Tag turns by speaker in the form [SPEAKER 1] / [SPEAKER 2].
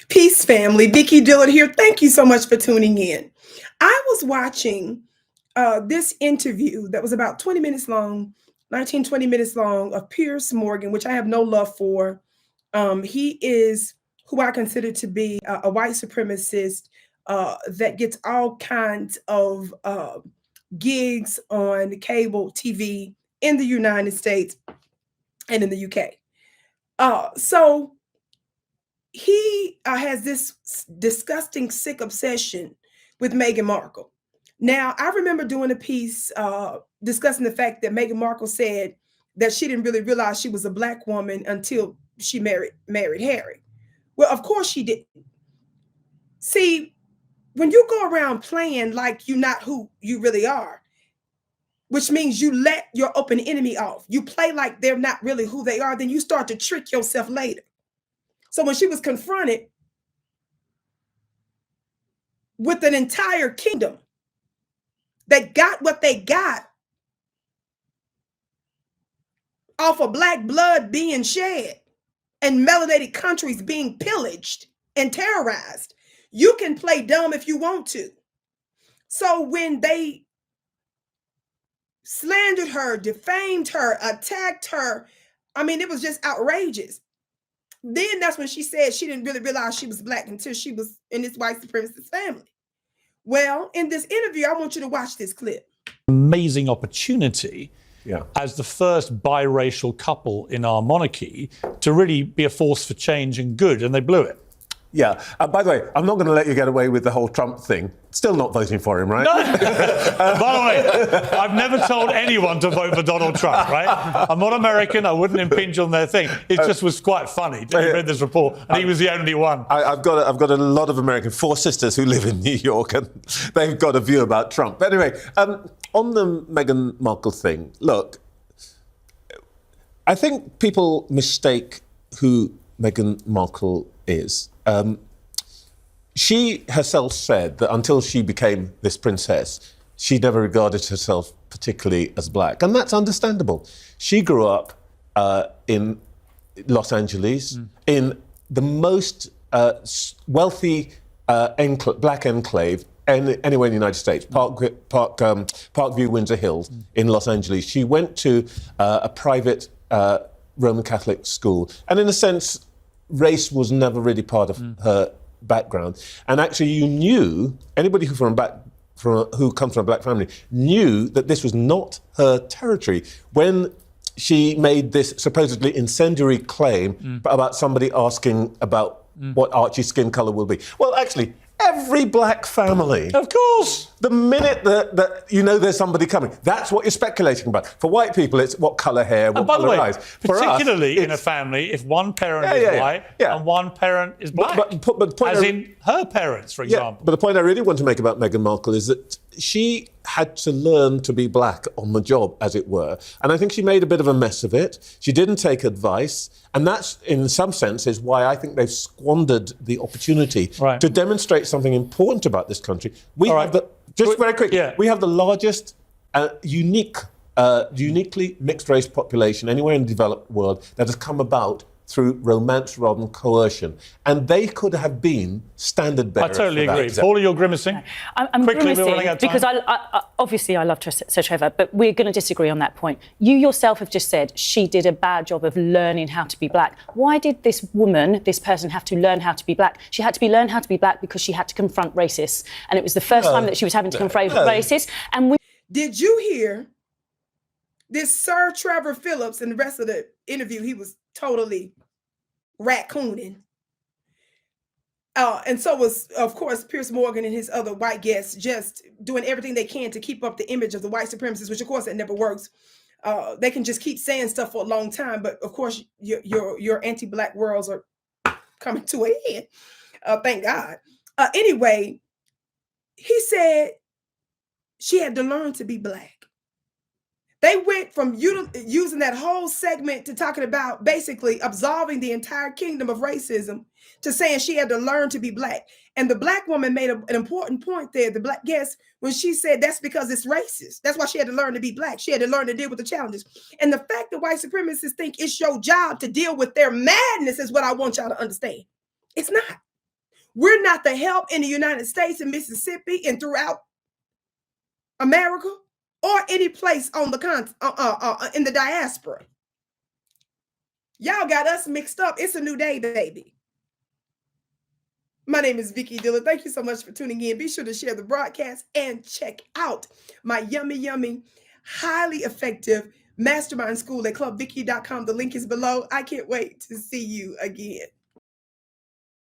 [SPEAKER 1] Peace, family. Vicki Dillard here. Thank you so much for tuning in. I was watching this interview that was about 20 minutes long, 19, 20 minutes long, of Piers Morgan, which I have no love for. He is who I consider to be a white supremacist that gets all kinds of gigs on cable TV in the United States and in the UK. So he has this disgusting, sick obsession with Meghan Markle. Now, I remember doing a piece discussing the fact that Meghan Markle said that she didn't really realize she was a black woman until she married Harry. Well, of course she didn't. See, when you go around playing like you're not who you really are, which means you let your open enemy off, you play like they're not really who they are, then you start to trick yourself later. So when she was confronted with an entire kingdom that got what they got off of black blood being shed and melanated countries being pillaged and terrorized, you can play dumb if you want to. So when they slandered her, defamed her, attacked her, I mean, it was just outrageous. Then that's when she said she didn't really realize she was black until she was in this white supremacist family. Well, in this interview, I want you to watch this clip.
[SPEAKER 2] Amazing opportunity as the first biracial couple in our monarchy to really be a force for change and good, and they blew it.
[SPEAKER 3] Yeah. By the way, I'm not going to let you get away with the whole Trump thing. Still not voting for him, right?
[SPEAKER 2] No. By the way, I've never told anyone to vote for Donald Trump, right? I'm not American. I wouldn't impinge on their thing. It just was quite funny. I read this report, and he was the only one.
[SPEAKER 3] I've got a lot of American, 4 sisters who live in New York, and they've got a view about Trump. But anyway, on the Meghan Markle thing, look, I think people mistake who Meghan Markle is. She herself said that until she became this princess, she never regarded herself particularly as black. And that's understandable. She grew up in Los Angeles, in the most wealthy black enclave anywhere in the United States, Parkview, Windsor Hills in Los Angeles. She went to a private Roman Catholic school. And in a sense, race was never really part of her background. And actually, you knew, anybody who comes from a black family knew that this was not her territory. When she made this supposedly incendiary claim about somebody asking about what Archie's skin colour will be. Well, actually, every black family.
[SPEAKER 2] Of course.
[SPEAKER 3] The minute that you know there's somebody coming, that's what you're speculating about. For white people, it's what colour hair, what colour eyes.
[SPEAKER 2] Particularly in a family, if one parent is white and one parent is black, as in her parents, for example.
[SPEAKER 3] But the point I really want to make about Meghan Markle is that she had to learn to be black on the job, as it were. And I think she made a bit of a mess of it. She didn't take advice. And that's, in some sense, is why I think they've squandered the opportunity to demonstrate something important about this country. We have very quick, we have the largest uniquely mixed-race population anywhere in the developed world that has come about through romance rather than coercion. And they could have been standard bearers.
[SPEAKER 2] I totally agree. Paula, you're grimacing.
[SPEAKER 4] I'm
[SPEAKER 2] Quickly,
[SPEAKER 4] grimacing
[SPEAKER 2] we're running out of time.
[SPEAKER 4] because I obviously I love Sir Trevor, but we're going to disagree on that point. You yourself have just said she did a bad job of learning how to be black. Why did this person have to learn how to be black? She had to learn how to be black because she had to confront racists. And it was the first time that she was having to confront racists. And
[SPEAKER 1] Did you hear this Sir Trevor Phillips? And the rest of the interview, he was totally raccooning. And so was, of course, Piers Morgan and his other white guests just doing everything they can to keep up the image of the white supremacists, which, of course, it never works. They can just keep saying stuff for a long time. But, of course, your anti-black worlds are coming to a head. Thank God. Anyway, he said she had to learn to be black. They went from using that whole segment to talking about basically absolving the entire kingdom of racism to saying she had to learn to be black. And the black woman made an important point there, the black guest, when she said that's because it's racist. That's why she had to learn to be black. She had to learn to deal with the challenges. And the fact that white supremacists think it's your job to deal with their madness is what I want y'all to understand. It's not. We're not the help in the United States and Mississippi and throughout America or any place on the in the diaspora. Y'all got us mixed up. It's a new day, baby. My name is Vicki Dillard. Thank you so much for tuning in. Be sure to share the broadcast and check out my yummy, highly effective mastermind school at clubvicki.com. The link is below. I can't wait to see you again.